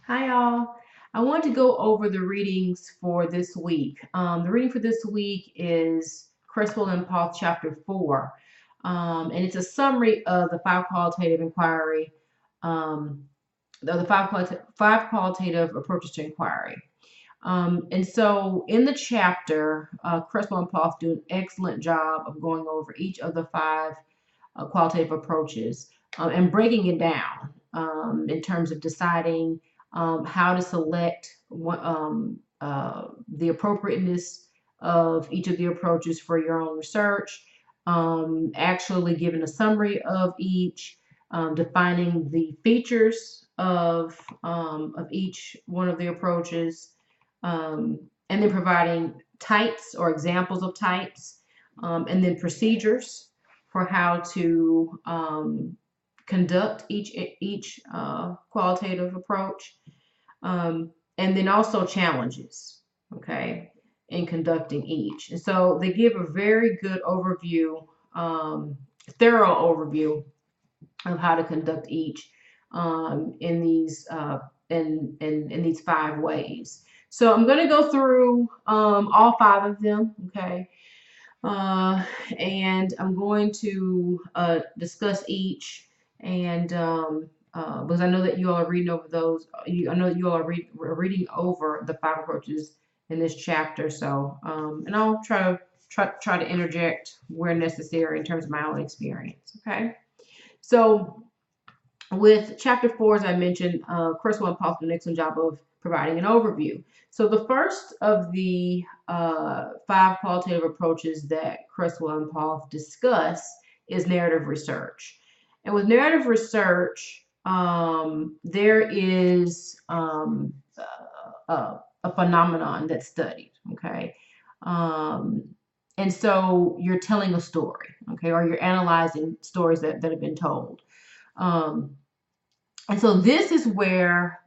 Hi, all. I want to go over the readings for this week. The reading for this week is Creswell and Paul, chapter 4. And it's a summary of the five qualitative inquiry, um, the five qualitative approaches to inquiry. And so in the chapter, Creswell and Paul do an excellent job of going over each of the five qualitative approaches and breaking it down in terms of deciding how to select the appropriateness of each of the approaches for your own research, actually giving a summary of each, defining the features of each one of the approaches, and then providing types or examples of types, and then procedures for how to conduct each qualitative approach, and then also challenges, okay, in conducting each. And so they give a very good overview, thorough overview of how to conduct each in these five ways. So I'm going to go through all five of them, okay, and I'm going to discuss each, and because I know that you all are reading over those. I know that you all are reading over the five approaches in this chapter. So, and I'll try to interject where necessary in terms of my own experience. Okay. So, with chapter 4, as I mentioned, Creswell and Paul did an excellent job of providing an overview. So the first of the five qualitative approaches that Creswell and Paul discuss is narrative research. And with narrative research, there is a phenomenon that's studied, okay? And so you're telling a story, okay, or you're analyzing stories that have been told. And so this is where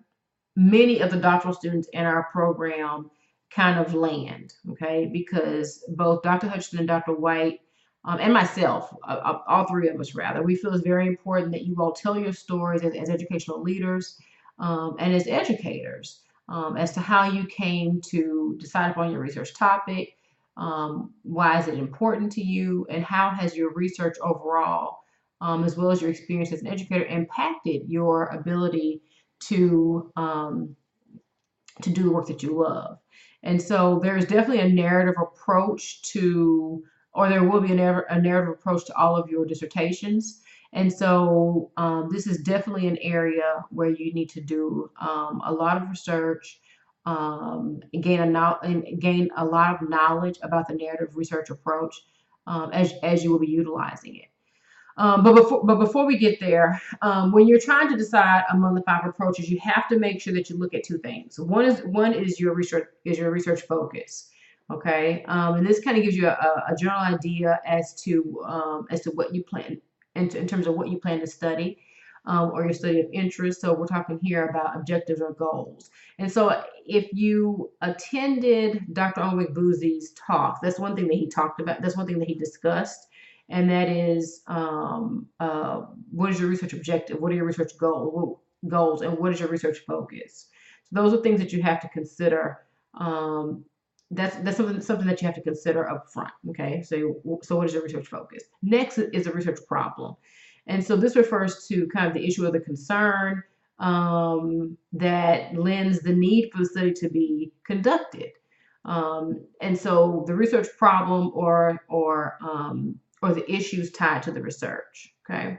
many of the doctoral students in our program kind of land, okay, because both Dr. Hutchinson and Dr. White, and myself, all three of us rather, we feel it's very important that you all tell your stories as educational leaders and as educators as to how you came to decide upon your research topic, why is it important to you, and how has your research overall, as well as your experience as an educator, impacted your ability to do the work that you love. And so there's definitely a narrative approach to, or there will be a narrative approach to all of your dissertations. And so this is definitely an area where you need to do a lot of research, gain a lot of knowledge about the narrative research approach as you will be utilizing it. But before we get there, when you're trying to decide among the five approaches, you have to make sure that you look at two things. One is your research focus, okay, and this kind of gives you a general idea as to what you plan in terms of what you plan to study, or your study of interest. So we're talking here about objectives or goals. And so if you attended Dr. Onwig Boozy's talk, that's one thing that he talked about. That's one thing that he discussed. And that is, what is your research objective? What are your research goals? And what is your research focus? So those are things that you have to consider. That's something that you have to consider up front. Okay, so what is your research focus? Next is a research problem, and so this refers to kind of the issue of the concern that lends the need for the study to be conducted. And so the research problem or the issues tied to the research, okay?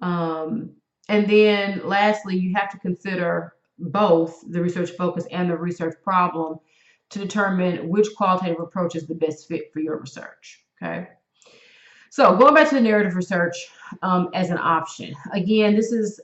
And then lastly, you have to consider both the research focus and the research problem to determine which qualitative approach is the best fit for your research, okay? So going back to the narrative research as an option. Again, this is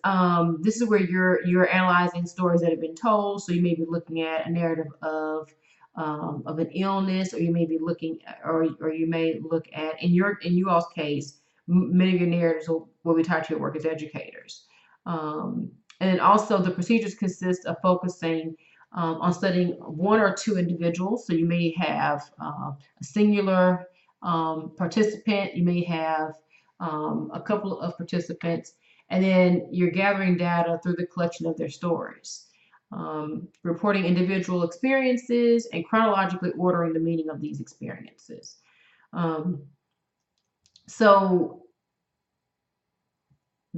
where you're analyzing stories that have been told. So you may be looking at a narrative of an illness, or you may be looking, or you may look at, in you all's case, many of your narratives will be tied to your work as educators. And also the procedures consist of focusing on studying one or two individuals. So you may have a singular participant, you may have a couple of participants, And then you're gathering data through the collection of their stories, reporting individual experiences, and chronologically ordering the meaning of these experiences. Um, so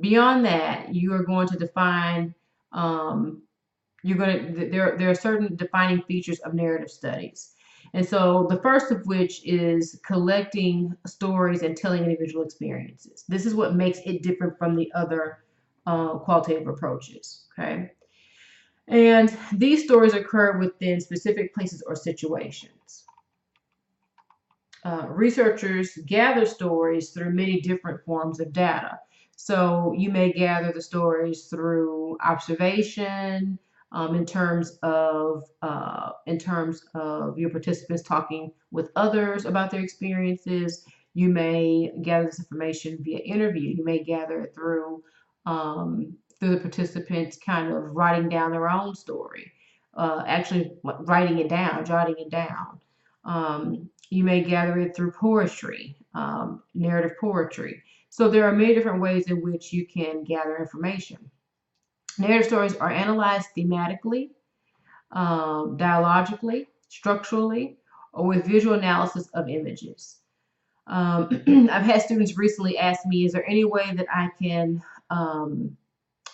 beyond that, you are going to define, there are certain defining features of narrative studies. And so the first of which is collecting stories and telling individual experiences. This is what makes it different from the other qualitative approaches. Okay. And these stories occur within specific places or situations. Researchers gather stories through many different forms of data. So you may gather the stories through observation, in terms of your participants talking with others about their experiences. You may gather this information via interview. You may gather it through the participants kind of writing down their own story, actually writing it down, jotting it down. You may gather it through poetry, narrative poetry. So there are many different ways in which you can gather information. Narrative stories are analyzed thematically, dialogically, structurally, or with visual analysis of images. I've had students recently ask me, is there any way that I can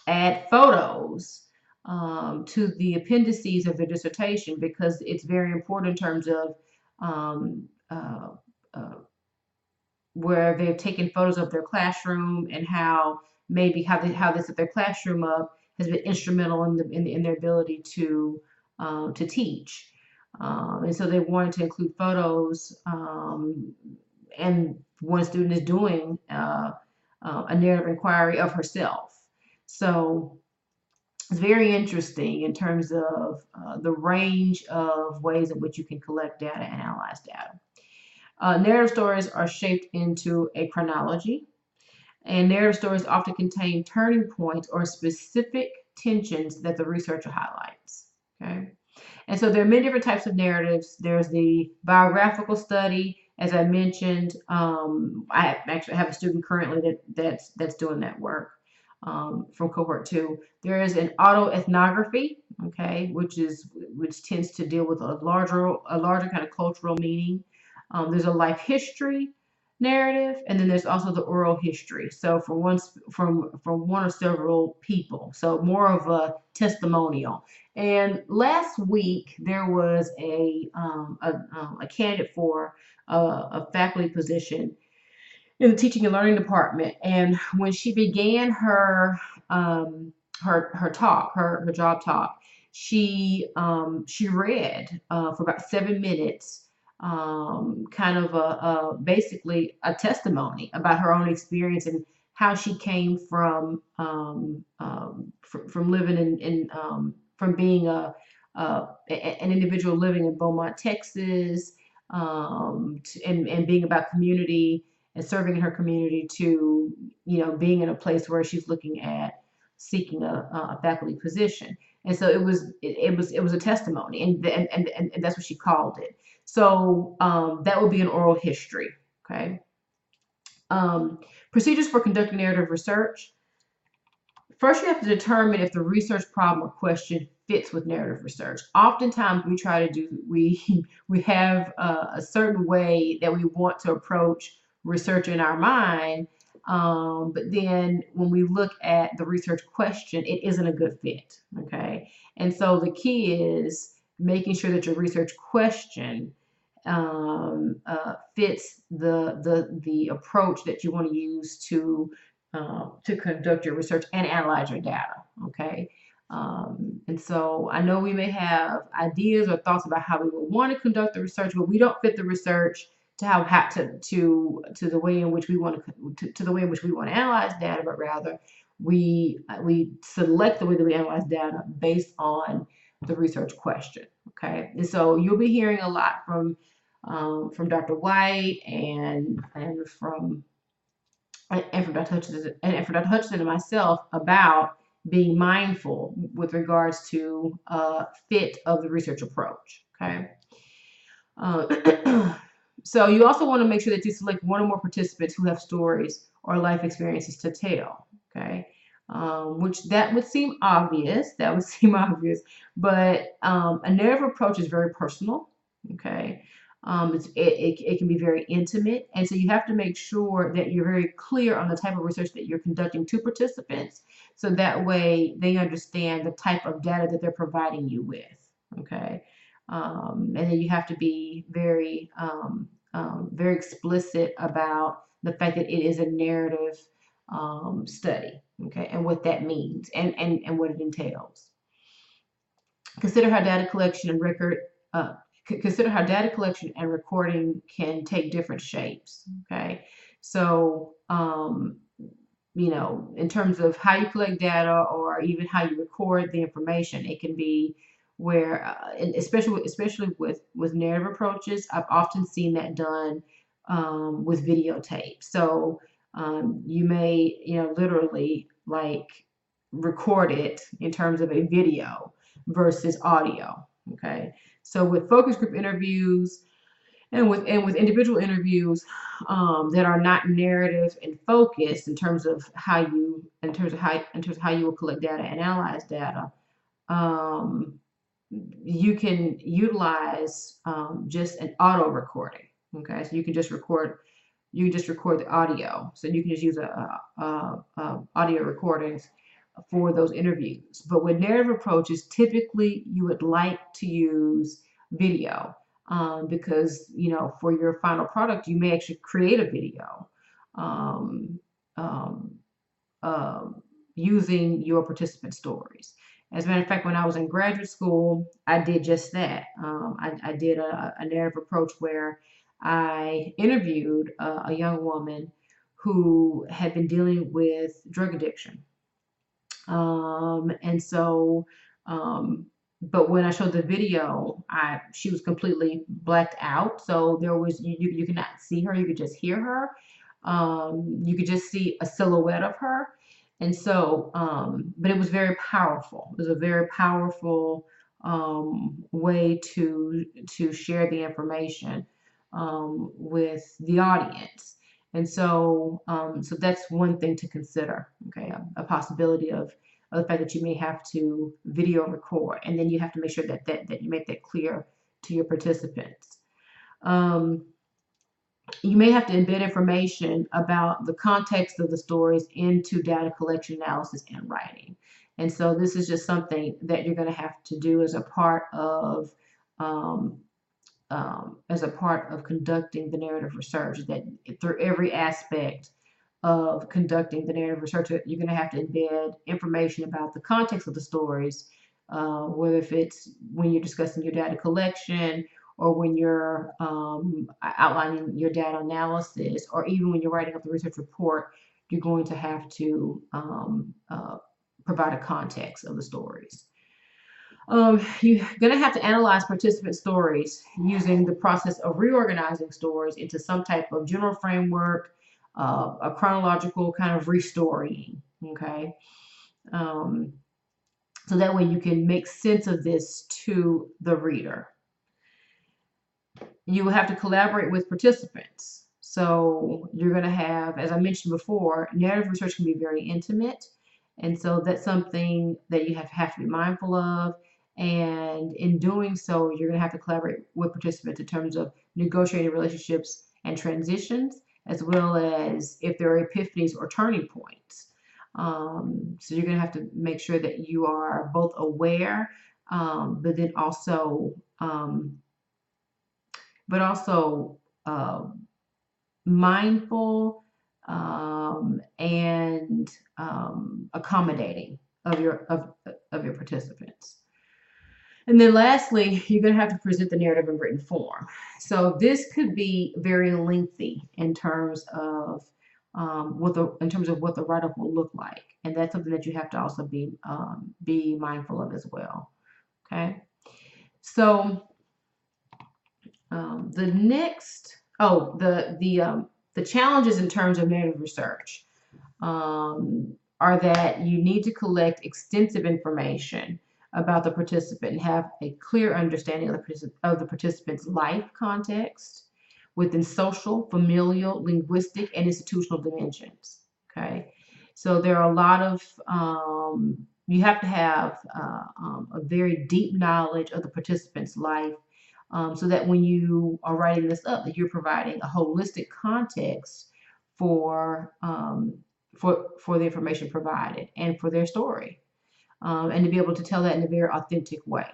add photos to the appendices of their dissertation, because it's very important in terms of um, uh, uh, where they've taken photos of their classroom and how maybe how they set their classroom up has been instrumental in their ability to teach. And so they wanted to include photos, and one student is doing a narrative inquiry of herself. So it's very interesting in terms of the range of ways in which you can collect data and analyze data. Narrative stories are shaped into a chronology, and narrative stories often contain turning points or specific tensions that the researcher highlights. Okay, and so there are many different types of narratives. There's the biographical study, as I mentioned. I actually have a student currently that's doing that work from cohort 2. There is an autoethnography, okay, which tends to deal with a larger kind of cultural meaning. There's a life history narrative, and then there's also the oral history. So from one or several people. So more of a testimonial. And last week there was a candidate for a faculty position in the teaching and learning department, and when she began her talk, her job talk, she read for about 7 minutes, kind of basically a testimony about her own experience and how she came from living from being an individual living in Beaumont, Texas, and being about community and serving in her community, to being in a place where she's looking at seeking a faculty position. And so it was a testimony, and that's what she called it. So that would be an oral history. Okay. Procedures for conducting narrative research. First, you have to determine if the research problem or question fits with narrative research. Oftentimes, we have a certain way that we want to approach research in our mind, but then when we look at the research question, it isn't a good fit. Okay, and so the key is making sure that your research question fits the approach that you want to use to conduct your research and analyze your data. Okay. And so I know we may have ideas or thoughts about how we would want to conduct the research, but we don't fit the research to the way in which we want to the way in which we want to analyze data, but rather we select the way that we analyze data based on the research question. Okay. And so you'll be hearing a lot from Dr. White and from Dr. Hutchinson and myself about being mindful with regards to fit of the research approach. Okay. So you also want to make sure that you select one or more participants who have stories or life experiences to tell. Okay. which that would seem obvious. That would seem obvious, but a narrative approach is very personal. Okay, it can be very intimate, and so you have to make sure that you're very clear on the type of research that you're conducting to participants, so that way they understand the type of data that they're providing you with. Okay, and then you have to be very explicit about the fact that it is a narrative study, okay, and what that means and what it entails. Consider how data collection and record consider how data collection and recording can take different shapes. Okay, so in terms of how you collect data or even how you record the information, it can be where, and especially with narrative approaches, I've often seen that done with videotape. So you may, literally like record it in terms of a video versus audio. Okay, so with focus group interviews and with individual interviews that are not narrative and focused in terms of how you will collect data and analyze data, um, you can utilize just an auto recording. Okay, so you can just record the audio. So you can just use audio recordings for those interviews. But with narrative approaches, typically you would like to use video because for your final product you may actually create a video um, um, uh, using your participant stories. As a matter of fact, when I was in graduate school, I did just that. I did a narrative approach where I interviewed a young woman who had been dealing with drug addiction. And so, but when I showed the video, she was completely blacked out. So there was you could not see her, you could just hear her. You could just see a silhouette of her. And so, but it was very powerful. It was a very powerful way to share the information with the audience. And so that's one thing to consider. Okay, a possibility of the fact that you may have to video record, and then you have to make sure that you make that clear to your participants. You may have to embed information about the context of the stories into data collection, analysis, and writing. And so this is just something that you're going to have to do as a part of conducting the narrative research, that through every aspect of conducting the narrative research, you're going to have to embed information about the context of the stories, whether if it's when you're discussing your data collection or when you're outlining your data analysis, or even when you're writing up the research report, you're going to have to provide a context of the stories. You're going to have to analyze participant stories using the process of reorganizing stories into some type of general framework, a chronological kind of restoring. Okay. So that way you can make sense of this to the reader. You will have to collaborate with participants. So you're going to have, as I mentioned before, narrative research can be very intimate. And so that's something that you have to be mindful of. And in doing so, you're going to have to collaborate with participants in terms of negotiating relationships and transitions, as well as if there are epiphanies or turning points. So you're going to have to make sure that you are both aware, but then also mindful and accommodating of your participants. And then lastly, you're going to have to present the narrative in written form. So this could be very lengthy in terms of what the write-up will look like, and that's something that you have to also be mindful of as well. Okay, so the challenges in terms of narrative research are that you need to collect extensive information about the participant and have a clear understanding of the participant's life context within social, familial, linguistic, and institutional dimensions. Okay, So there are a lot of, you have to have a very deep knowledge of the participant's life, so that when you are writing this up, that you're providing a holistic context for for the information provided and for their story, and to be able to tell that in a very authentic way.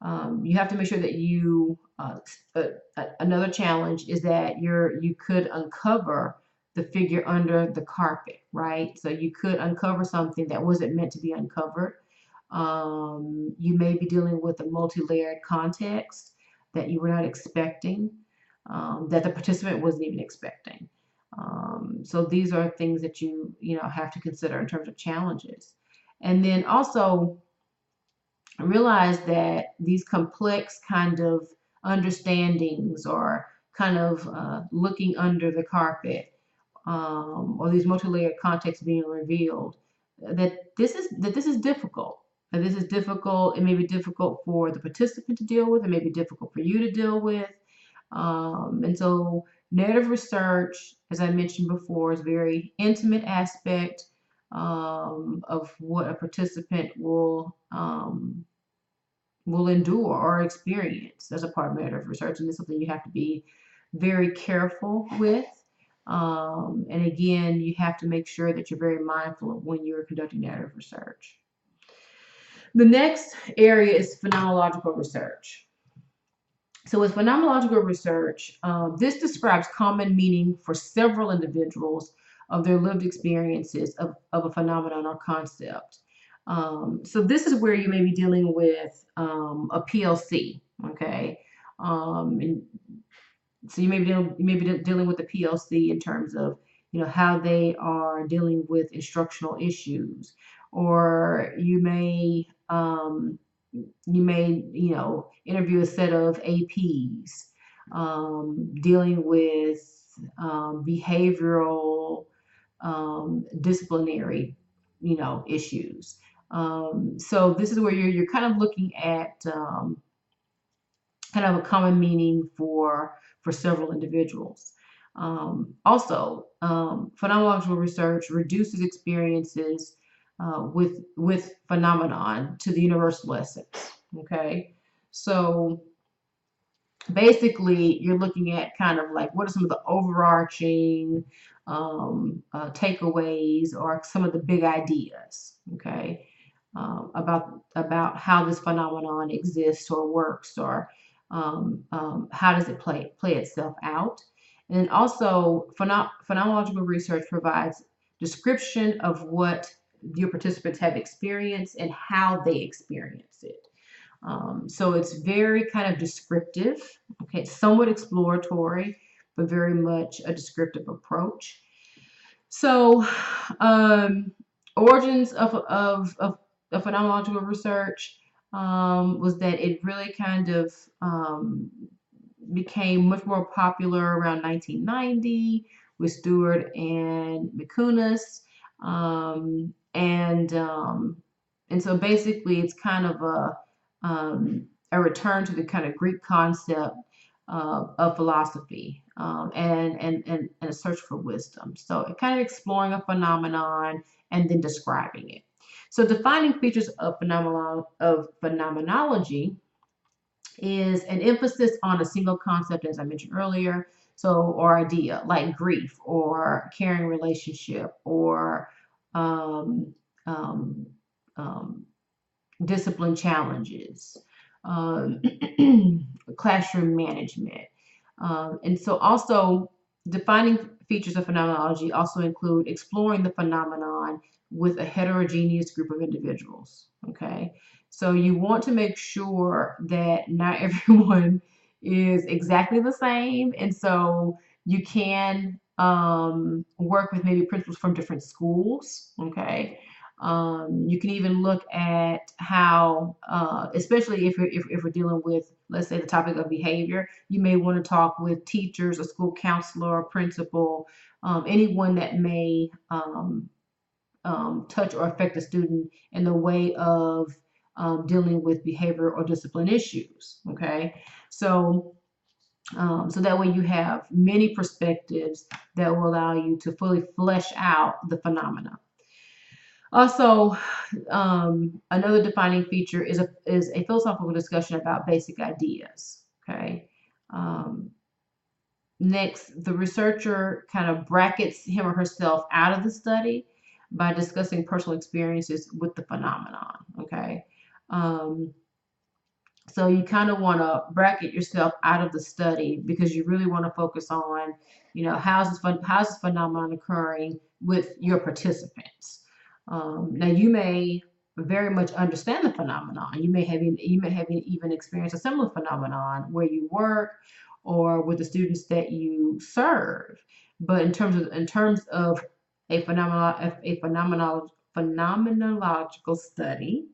You have to make sure that you, another challenge is that you could uncover the figure under the carpet, right? So you could uncover something that wasn't meant to be uncovered. You may be dealing with a multi-layered context that you were not expecting, that the participant wasn't even expecting. So these are things that you have to consider in terms of challenges. And then also realize that these complex kind of understandings, or kind of looking under the carpet, or these multi-layered contexts being revealed, that this is difficult. And this is difficult. It may be difficult for the participant to deal with. It may be difficult for you to deal with. And so narrative research, as I mentioned before, is a very intimate aspect of what a participant will endure or experience as a part of narrative research, and it's something you have to be very careful with. And again, you have to make sure that you're very mindful of when you're conducting narrative research. The next area is phenomenological research. So with phenomenological research, this describes common meaning for several individuals of their lived experiences of a phenomenon or concept. So this is where you may be dealing with a PLC, okay? And so you may be dealing with the PLC in terms of how they are dealing with instructional issues, or you may interview a set of APs dealing with behavioral disciplinary issues. So this is where you're kind of looking at kind of a common meaning for several individuals. Also, phenomenological research reduces experiences with phenomenon to the universal essence. Okay, so basically, you're looking at kind of like what are some of the overarching takeaways, or some of the big ideas. Okay, about how this phenomenon exists or works, or how does it play itself out. And also, phenomenological research provides description of what your participants have experienced and how they experience it. So it's very kind of descriptive, okay, somewhat exploratory, but very much a descriptive approach. So, origins of phenomenological research was that it really kind of became much more popular around 1990 with Stewart and McAlister-Shields, and so basically it's kind of a return to the kind of Greek concept of philosophy, and a search for wisdom. So it kind of exploring a phenomenon and then describing it. So defining features of phenomenology is an emphasis on a single concept, as I mentioned earlier, or idea, like grief or caring relationship, or um, um, um, discipline challenges, um, classroom management. And so also defining features of phenomenology also include exploring the phenomenon with a heterogeneous group of individuals. Okay, so you want to make sure that not everyone is exactly the same, and so you can work with maybe principals from different schools. Okay, you can even look at how, especially if we're dealing with, let's say, the topic of behavior, you may want to talk with teachers, a school counselor, a principal, anyone that may touch or affect a student in the way of dealing with behavior or discipline issues. Okay, so So that way you have many perspectives that will allow you to fully flesh out the phenomena. Also, another defining feature is a philosophical discussion about basic ideas. Okay. Um, Next, the researcher kind of brackets him or herself out of the study by discussing personal experiences with the phenomenon. Okay. Um, so you kind of want to bracket yourself out of the study because you really want to focus on, how's this phenomenon occurring with your participants. Now you may very much understand the phenomenon. You may have even experienced a similar phenomenon where you work or with the students that you serve. But in terms of phenomenological study,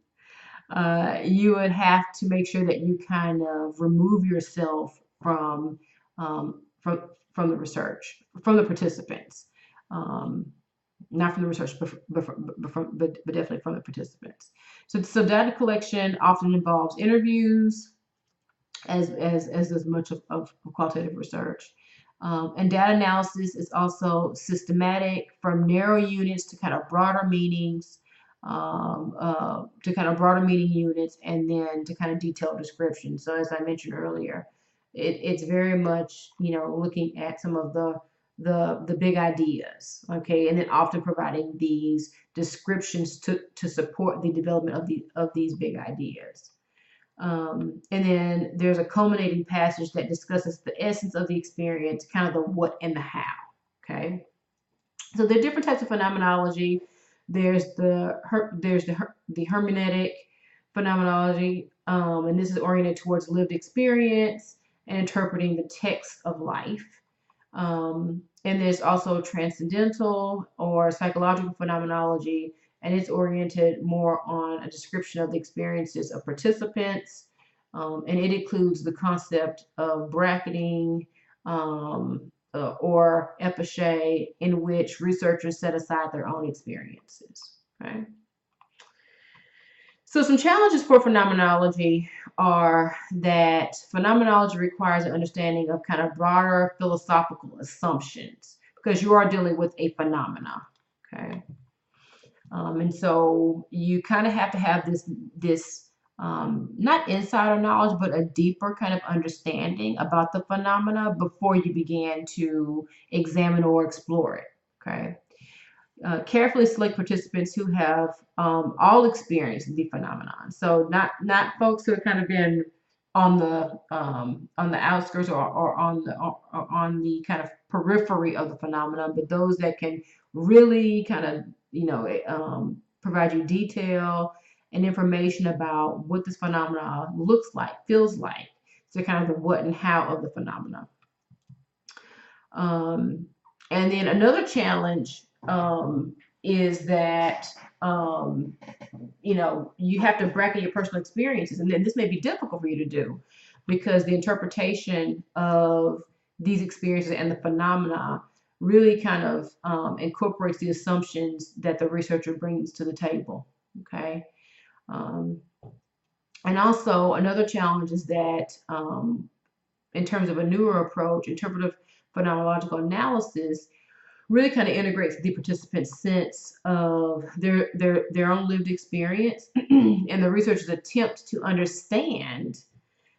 you would have to make sure that you kind of remove yourself um, from from the research, from the participants, um, not from the research, but definitely from the participants. So data collection often involves interviews, as much of qualitative research. And data analysis is also systematic from narrow units to kind of broader meanings, units, and then to kind of detailed description. So as I mentioned earlier, it's very much looking at some of the big ideas, okay, and then often providing these descriptions to support the development of these big ideas. And then there's a culminating passage that discusses the essence of the experience, kind of the what and the how. Okay, so there are different types of phenomenology. There's the hermeneutic phenomenology, and this is oriented towards lived experience and interpreting the text of life. And there's also transcendental or psychological phenomenology, and it's oriented more on a description of the experiences of participants. And it includes the concept of bracketing or epiche, in which researchers set aside their own experiences. Okay. So some challenges for phenomenology are that phenomenology requires an understanding of kind of broader philosophical assumptions because you are dealing with a phenomena. Okay. And so you kind of have to have this not insider knowledge, but a deeper kind of understanding about the phenomena before you begin to examine or explore it. Okay. Carefully select participants who have all experienced the phenomenon. So not folks who have kind of been on the outskirts or on the kind of periphery of the phenomenon, but those that can really kind of provide you detail and information about what this phenomenon looks like, feels like. So kind of the what and how of the phenomenon. And then another challenge is that you have to bracket your personal experiences, and then this may be difficult for you to do because the interpretation of these experiences and the phenomena really kind of incorporates the assumptions that the researcher brings to the table. Okay. And also another challenge is that in terms of a newer approach, interpretive phenomenological analysis really kind of integrates the participant's sense of their own lived experience and the researcher's attempt to understand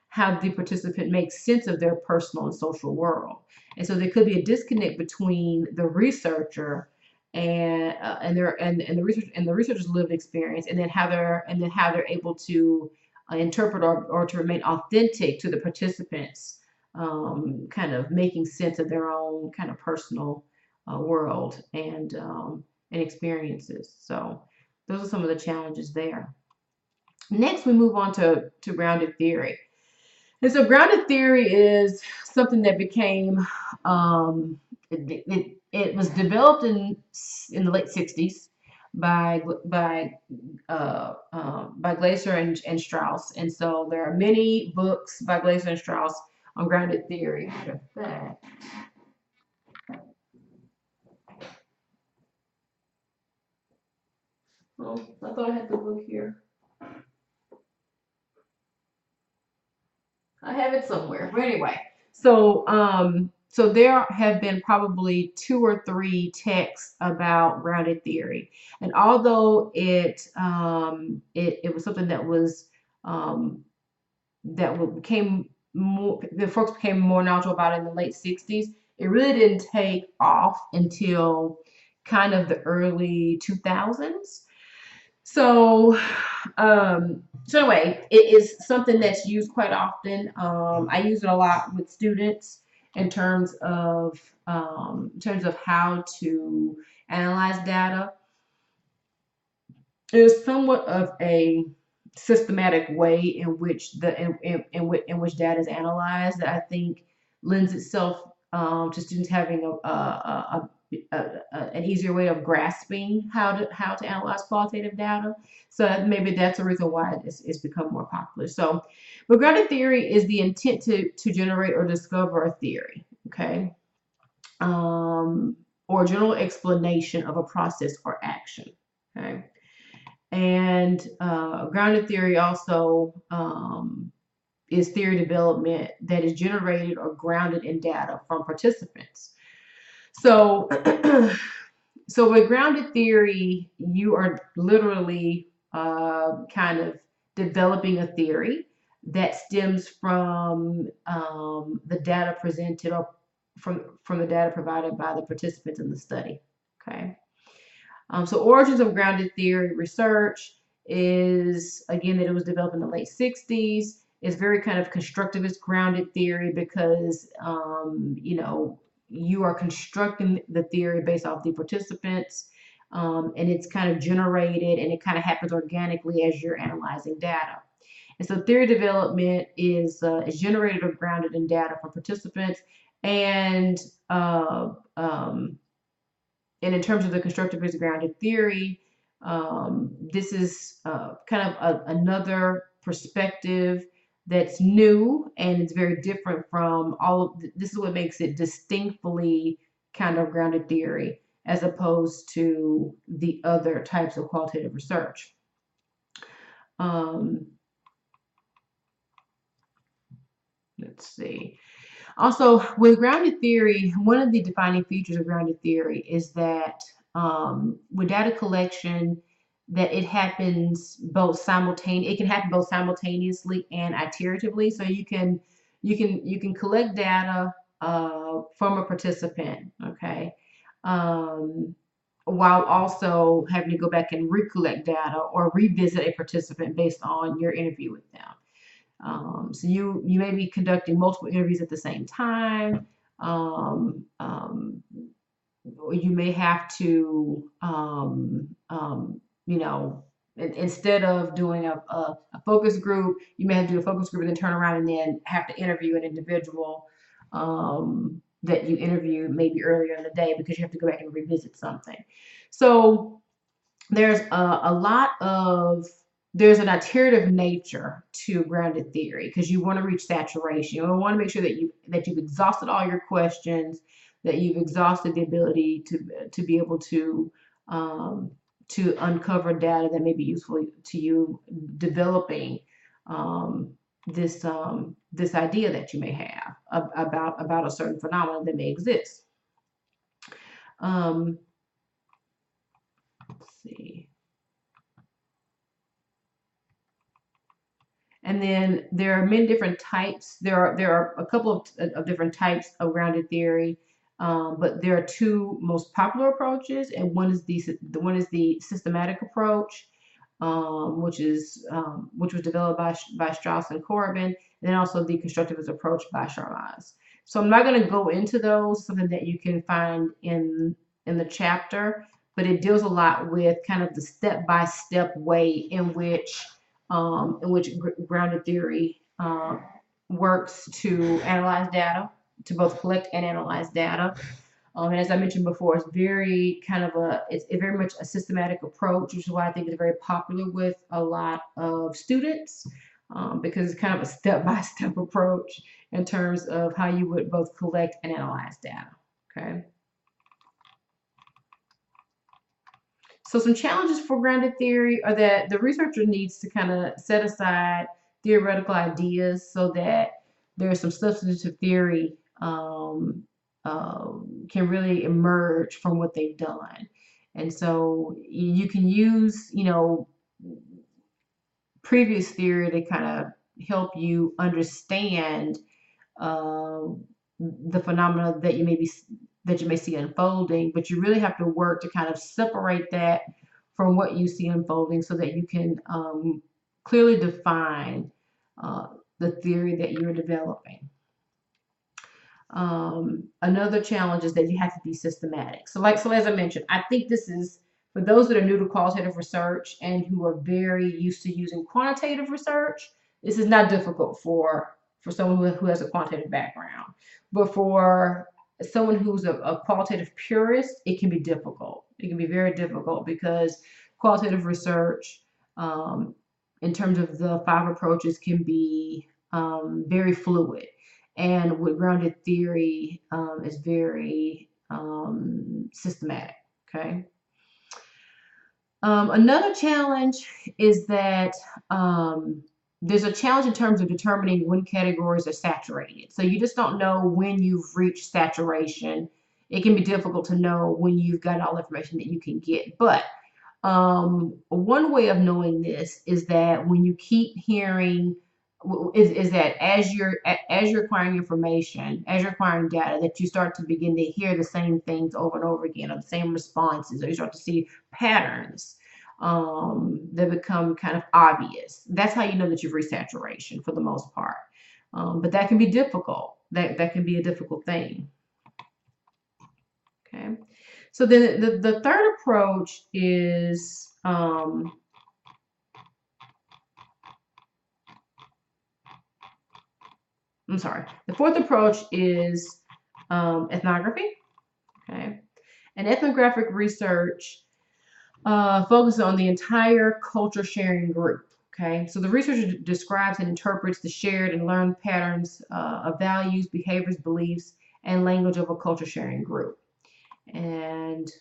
how the participant makes sense of their personal and social world. And so there could be a disconnect between the researcher and the researcher's lived experience, and then how they're able to interpret or to remain authentic to the participants, kind of making sense of their own kind of personal world and experiences. So those are some of the challenges there. Next, we move on to grounded theory. And so grounded theory is something that became it was developed in the late 60s by Glaser and Strauss. And so there are many books by Glaser and Strauss on grounded theory. Oh, I thought I had the book here. I have it somewhere. But anyway, So there have been probably 2 or 3 texts about grounded theory, and although it was something um, became more, the folks became more knowledgeable about it in the late 60s. It really didn't take off until kind of the early 2000s. So, so anyway, it is something that's used quite often. I use it a lot with students in terms of how to analyze data. Is somewhat of a systematic way in which in which data is analyzed that I think lends itself to students having an easier way of grasping how to analyze qualitative data. So maybe that's a reason why it's become more popular. So, but grounded theory is the intent to generate or discover a theory. Okay. Um, or general explanation of a process or action. Okay. And grounded theory also is theory development that is generated or grounded in data from participants. So, so with grounded theory, you are literally kind of developing a theory that stems from the data presented or from the data provided by the participants in the study. Okay. So origins of grounded theory research is, again, that it was developed in the late 60s. It's very kind of constructivist grounded theory because, you are constructing the theory based off the participants, and it's kind of generated and it kind of happens organically as you're analyzing data. And so theory development is generated or grounded in data from participants, and uh, um, and in terms of the constructivist grounded theory, this is kind of another perspective that's new and it's very different from all of this is what makes it distinctly kind of grounded theory as opposed to the other types of qualitative research. Um, let's see. Also, with grounded theory, one of the defining features of grounded theory is that with data collection, that it happens both simultaneously. It can happen both simultaneously and iteratively. So you can collect data from a participant, okay, um, while also having to go back and recollect data or revisit a participant based on your interview with them. So you may be conducting multiple interviews at the same time. Or you may have to, instead of doing a focus group, you may have to do a focus group and then turn around and then have to interview an individual that you interviewed maybe earlier in the day because you have to go back and revisit something. So there's a lot of there's an iterative nature to grounded theory because you want to reach saturation. You want to make sure that you've exhausted all your questions, that you've exhausted the ability to be able to uncover data that may be useful to you developing um, this idea that you may have about a certain phenomenon that may exist. Um, let's see. And then there are many different types. There are a couple of different types of grounded theory, but there are 2 most popular approaches, and one is the systematic approach, which was developed by Strauss and Corbin, and then also the constructivist approach by Charmaz. So I'm not going to go into those. Something that you can find in the chapter, but it deals a lot with kind of the step-by-step way in which grounded theory works to analyze data, to both collect and analyze data. And as I mentioned before, it's very much a systematic approach, which is why I think it's very popular with a lot of students because it's kind of a step-by-step approach in terms of how you would both collect and analyze data. Okay. So some challenges for grounded theory are that the researcher needs to kind of set aside theoretical ideas so that there's some substantive theory can really emerge from what they've done. And so you can use, previous theory to kind of help you understand uh, the phenomena that you may see unfolding, but you really have to work to kind of separate that from what you see unfolding so that you can clearly define uh, the theory that you're developing. Another challenge is that you have to be systematic. So as I mentioned, I think this is for those that are new to qualitative research and who are very used to using quantitative research. This is not difficult for someone who has a quantitative background, but for someone who's a qualitative purist, it can be difficult. It can be very difficult because qualitative research, in terms of the 5 approaches, can be very fluid, and with grounded theory is very systematic. Okay. Another challenge is that there's a challenge in terms of determining when categories are saturated. So you just don't know when you've reached saturation. It can be difficult to know when you've got all the information that you can get. But one way of knowing this is that when you keep hearing is that as you're acquiring information, as you're acquiring data, that you start to begin to hear the same things over and over again, or the same responses, or you start to see patterns that become kind of obvious. That's how you know that you've reached saturation for the most part. But that can be difficult. That can be a difficult thing. Okay. So then the third approach is I'm sorry. The fourth approach is ethnography. Okay. And ethnographic research focuses on the entire culture sharing group. Okay. So the researcher describes and interprets the shared and learned patterns of values, behaviors, beliefs, and language of a culture sharing group. And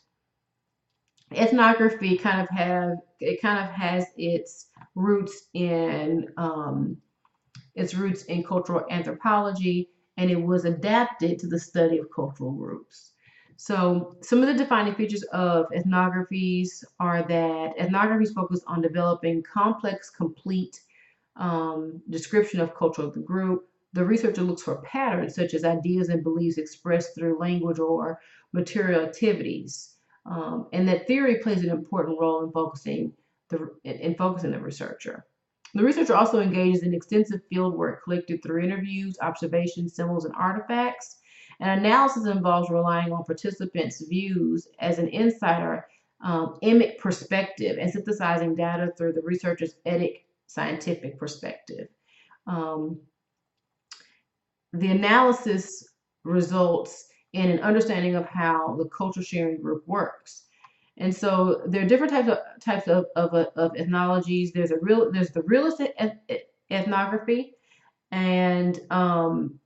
ethnography kind of has its roots in cultural anthropology, and it was adapted to the study of cultural groups. So some of the defining features of ethnographies are that ethnographies focus on developing complex, complete description of culture of the group. The researcher looks for patterns such as ideas and beliefs expressed through language or material activities. And that theory plays an important role in focusing the researcher. The researcher also engages in extensive field work collected through interviews, observations, symbols, and artifacts. And analysis involves relying on participants' views as an insider emic perspective and synthesizing data through the researcher's etic scientific perspective. The analysis results in an understanding of how the culture sharing group works. And so there are different types of ethnologies. There's the realist ethnography, and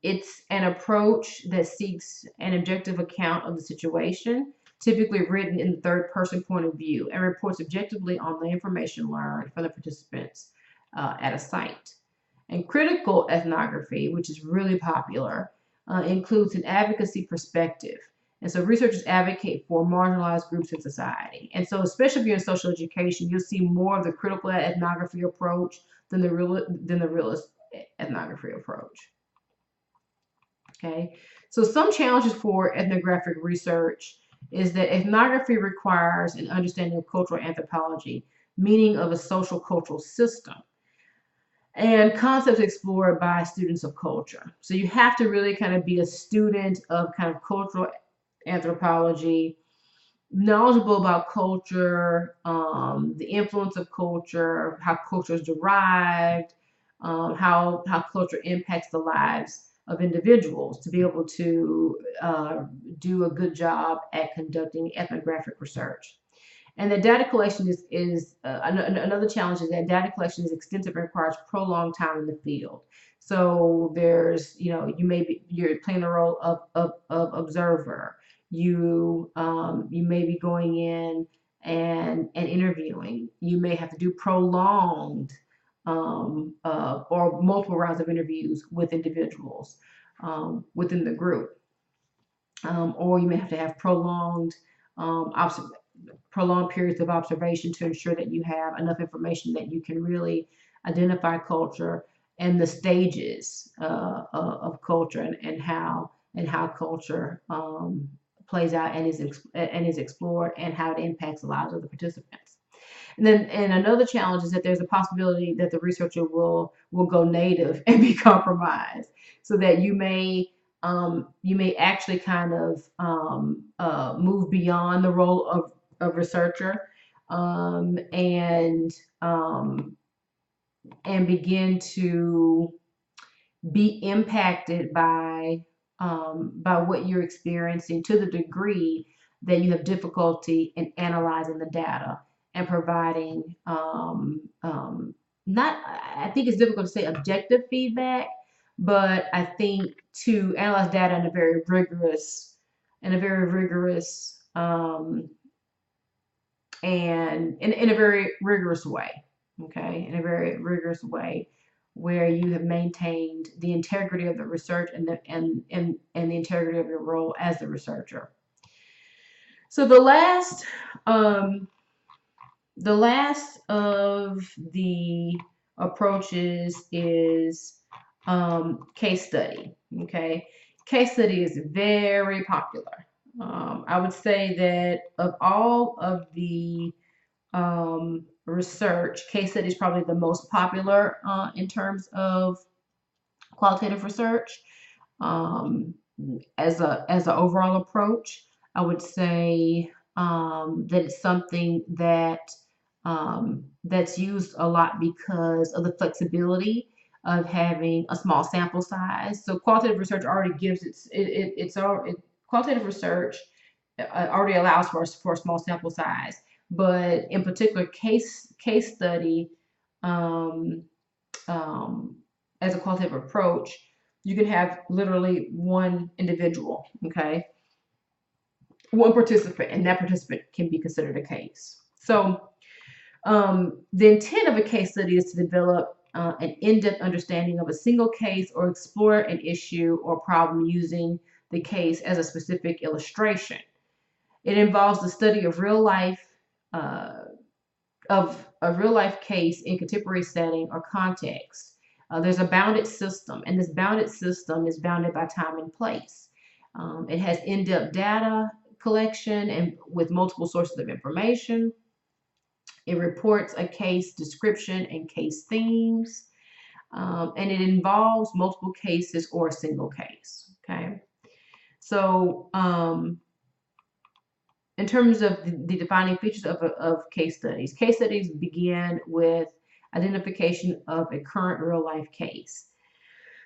it's an approach that seeks an objective account of the situation, typically written in the third person point of view, and reports objectively on the information learned from the participants at a site. And critical ethnography, which is really popular, includes an advocacy perspective. And so researchers advocate for marginalized groups in society. And so especially if you're in social education, you'll see more of the critical ethnography approach than the realist ethnography approach. Okay, so some challenges for ethnographic research is that ethnography requires an understanding of cultural anthropology, meaning of a social cultural system, and concepts explored by students of culture. So you have to really kind of be a student of kind of cultural anthropology, knowledgeable about culture, the influence of culture, how culture is derived, how culture impacts the lives of individuals, to be able to do a good job at conducting ethnographic research. And the data collection is another challenge is that data collection is extensive and requires prolonged time in the field. So there's, you're playing the role of observer. You may be going in and interviewing. You may have to do prolonged or multiple rounds of interviews with individuals within the group. Or you may have to have um, prolonged periods of observation to ensure that you have enough information that you can really identify culture and the stages of culture, and how culture plays out and is explored, and how it impacts the lives of the participants. And another challenge is that there's a possibility that the researcher will go native and be compromised, so that you may actually kind of move beyond the role of researcher, um, and um, and begin to be impacted by what you're experiencing, to the degree that you have difficulty in analyzing the data and providing not I think it's difficult to say objective feedback, but I think to analyze data in a very rigorous and in a very rigorous way, okay, in a very rigorous way, where you have maintained the integrity of the research and the integrity of your role as the researcher. So the last of the approaches is case study. Okay, case study is very popular. I would say that of all of the research, case study is probably the most popular in terms of qualitative research. Um, as an overall approach, I would say that it's something that's used a lot because of the flexibility of having a small sample size. So qualitative research already gives qualitative research already allows for a small sample size, but in particular case study, um, um, as a qualitative approach, you can have literally one individual, okay, one participant, and that participant can be considered a case. So the intent of a case study is to develop an in-depth understanding of a single case, or explore an issue or problem using the case as a specific illustration. It involves the study of uh, a real life case in contemporary setting or context. There's a bounded system, and this bounded system is bounded by time and place. It has in-depth data collection and with multiple sources of information. It reports a case description and case themes, and it involves multiple cases or a single case. Okay, so in terms of the defining features of case studies begin with identification of a current real life case.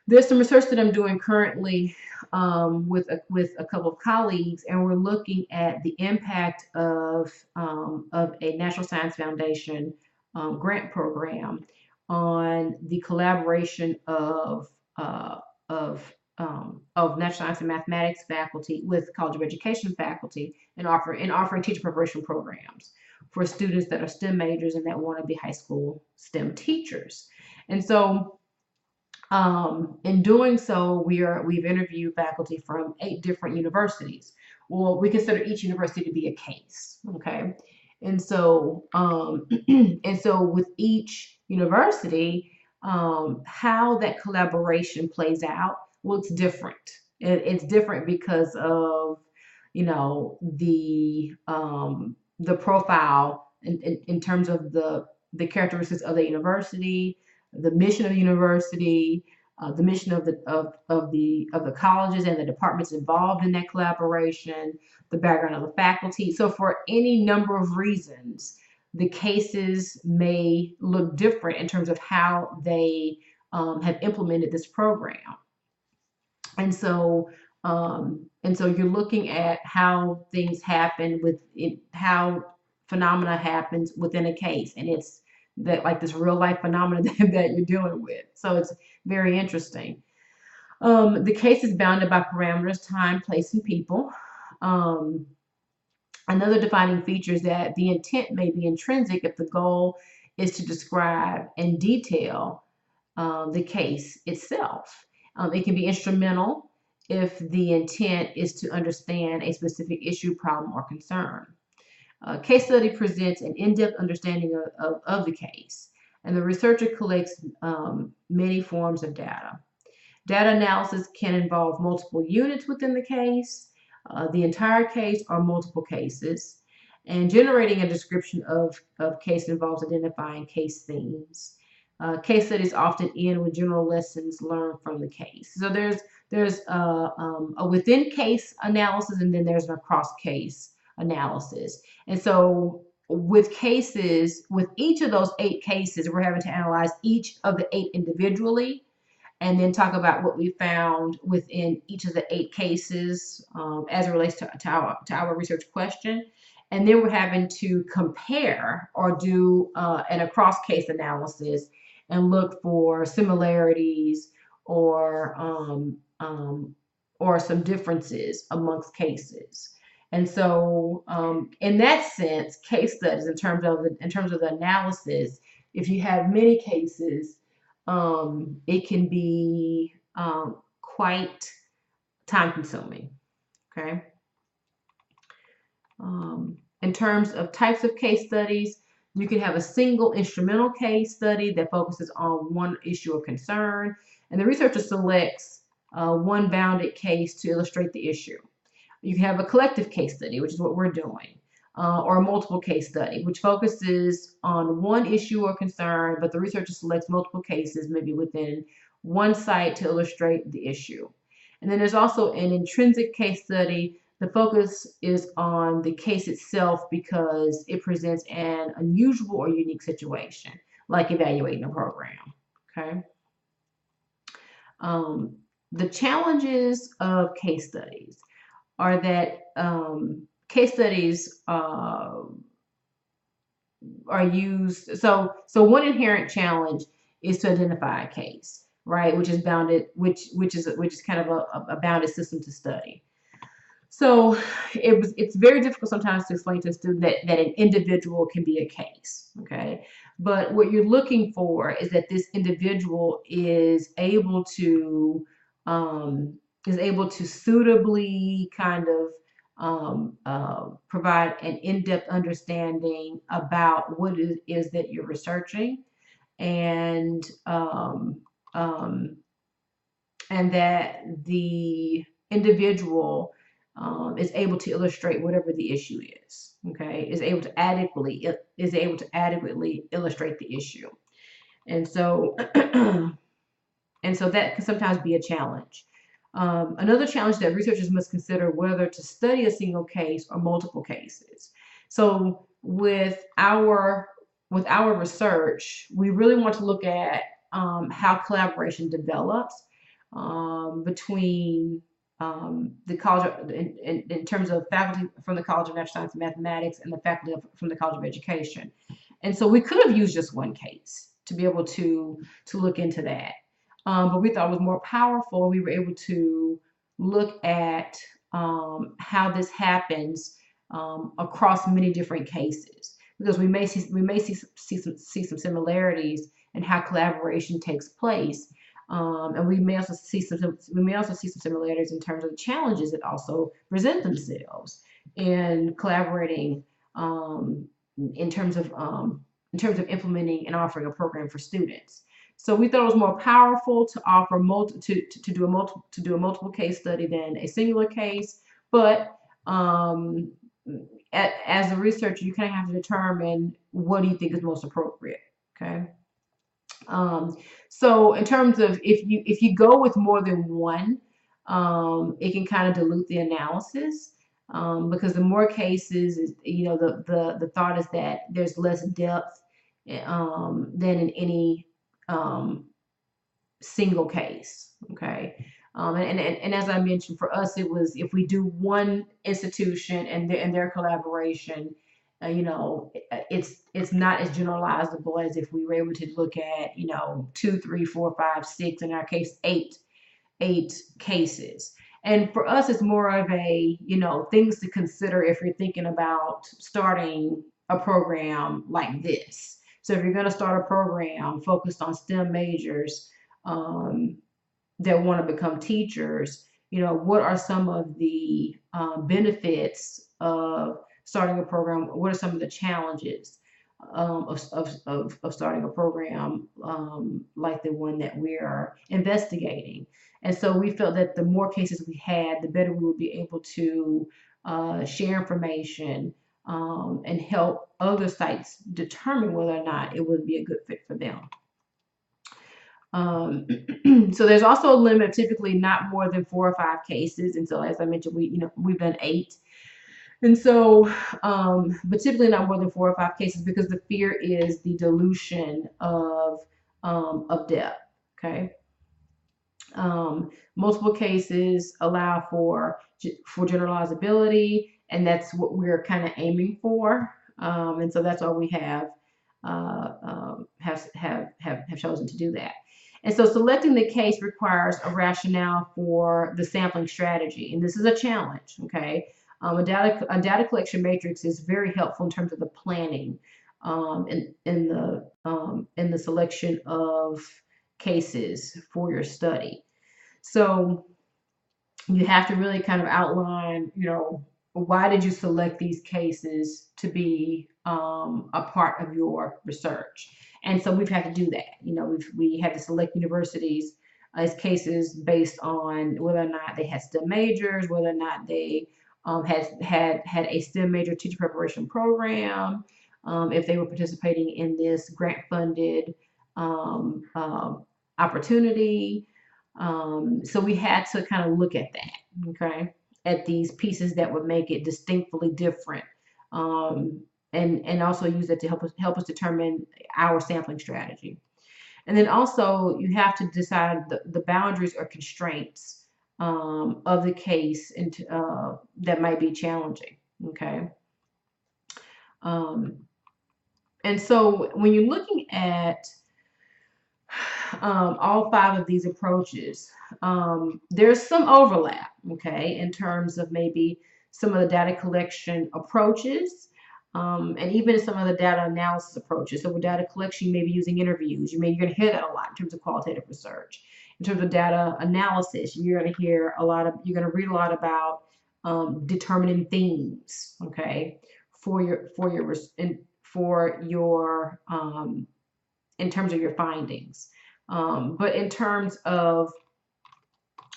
There's some research that I'm doing currently with a couple of colleagues, and we're looking at the impact of a National Science Foundation grant program on the collaboration uh, of natural science and mathematics faculty with College of Education faculty, and offering teacher preparation programs for students that are STEM majors and that want to be high school STEM teachers. And so in doing so, we've interviewed faculty from 8 different universities. Well, we consider each university to be a case, okay? And so with each university, how that collaboration plays out, well, it's different. It's different because of the profile in terms of the characteristics of the university, the mission of the university, the mission of the colleges and the departments involved in that collaboration, the background of the faculty. So for any number of reasons, the cases may look different in terms of how they have implemented this program. And so you're looking at how things happen how phenomena happens within a case, and it's that, like, this real life phenomena that you're dealing with. So it's very interesting. The case is bounded by parameters, time, place, and people. Another defining feature is that the intent may be intrinsic if the goal is to describe in detail the case itself. It can be instrumental if the intent is to understand a specific issue, problem, or concern. Case study presents an in-depth understanding of the case, and the researcher collects many forms of data. Data analysis can involve multiple units within the case, the entire case, or multiple cases. And generating a description of case involves identifying case themes. Case studies often end with general lessons learned from the case. So there's a within case analysis, and then there's an across case analysis. And so with cases, with each of those 8 cases, we're having to analyze each of the 8 individually, and then talk about what we found within each of the 8 cases as it relates to our research question. And then we're having to compare or do an across case analysis and look for similarities or some differences amongst cases. And so in that sense, case studies in terms of the analysis, if you have many cases, it can be quite time consuming. Okay. In terms of types of case studies, you can have a single instrumental case study that focuses on one issue of concern, and the researcher selects one bounded case to illustrate the issue. You can have a collective case study, which is what we're doing, or a multiple case study, which focuses on one issue or concern, but the researcher selects multiple cases, maybe within one site, to illustrate the issue. And then there's also an intrinsic case study. The focus is on the case itself because it presents an unusual or unique situation, like evaluating a program. Okay. The challenges of case studies are that case studies are used. So one inherent challenge is to identify a case, right? Which is bounded, which is kind of a bounded system to study. So it's very difficult sometimes to explain to a student that an individual can be a case, okay? But what you're looking for is that this individual is able to suitably kind of provide an in-depth understanding about what it is that you're researching, and that the individual is able to illustrate whatever the issue is. Okay, is able to adequately illustrate the issue, and so that can sometimes be a challenge. Another challenge that researchers must consider whether to study a single case or multiple cases. So with our research, we really want to look at how collaboration develops between the college in terms of faculty from the College of Natural Science and Mathematics and the faculty from the College of Education. And so we could have used just one case to be able to look into that. But we thought it was more powerful. We were able to look at how this happens across many different cases, because we may see some similarities in how collaboration takes place, and we may also see some similarities in terms of the challenges that also present themselves in collaborating in terms of implementing and offering a program for students. So we thought it was more powerful to offer to do a multiple case study than a singular case. But as a researcher, you kind of have to determine what do you think is most appropriate. Okay. So in terms of if you go with more than one, it can kind of dilute the analysis, because the more cases, the thought is that there's less depth than in any single case. Okay. And as I mentioned, for us, it was, if we do one institution and their collaboration, it's not as generalizable as if we were able to look at 2, 3, 4, 5, 6, in our case 8 cases. And for us, it's more of a things to consider if you're thinking about starting a program like this. So if you're going to start a program focused on STEM majors that want to become teachers, what are some of the benefits of starting a program? What are some of the challenges of starting a program like the one that we are investigating? And so we felt that the more cases we had, the better we would be able to share information and help other sites determine whether or not it would be a good fit for them. So there's also a limit of typically not more than 4 or 5 cases. And so, as I mentioned, we've done 8. And so, but typically not more than 4 or 5 cases, because the fear is the dilution of depth. Okay. Multiple cases allow for generalizability, and that's what we're kind of aiming for. And so that's why we have chosen to do that. And so selecting the case requires a rationale for the sampling strategy, and this is a challenge. Okay, a data collection matrix is very helpful in terms of the planning in the selection of cases for your study. So you have to really kind of outline, why did you select these cases to be a part of your research? And so we've had to do that. We had to select universities as cases based on whether or not they had STEM majors, whether or not they had a STEM major teacher preparation program, if they were participating in this grant-funded opportunity. So we had to kind of look at that, okay, at these pieces that would make it distinctly different, and also use that to help us determine our sampling strategy. And then also you have to decide the boundaries or constraints of the case that might be challenging, okay. And so when you're looking at all 5 of these approaches, there's some overlap, okay, in terms of maybe some of the data collection approaches, and even some of the data analysis approaches. So with data collection, you may be using interviews. You're going to hear that a lot in terms of qualitative research. In terms of data analysis, you're going to read a lot about determining themes, okay, in terms of your findings. But in terms of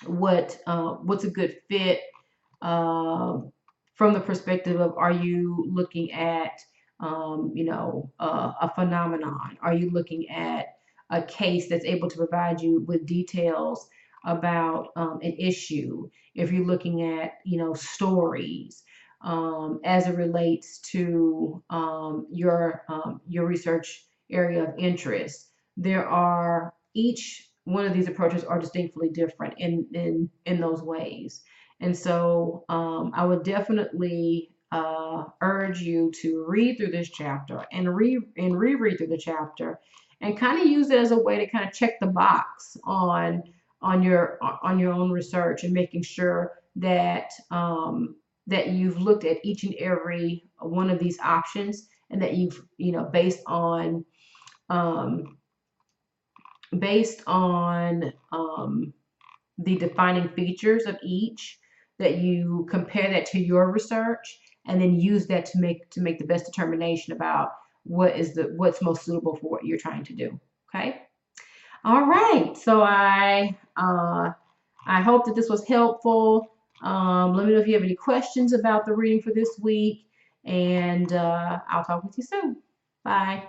what's a good fit from the perspective of, are you looking at a phenomenon? Are you looking at a case that's able to provide you with details about an issue? If you're looking at stories as it relates to your research area of interest, each one of these approaches are distinctly different in those ways. And so I would definitely urge you to read through this chapter and reread through the chapter, and kind of use it as a way to kind of check the box on your own research, and making sure that that you've looked at each and every one of these options, and that you've based on the defining features of each, that you compare that to your research, and then use that to make the best determination about what's most suitable for what you're trying to do. Okay. All right. So I hope that this was helpful. Let me know if you have any questions about the reading for this week, and I'll talk with you soon. Bye.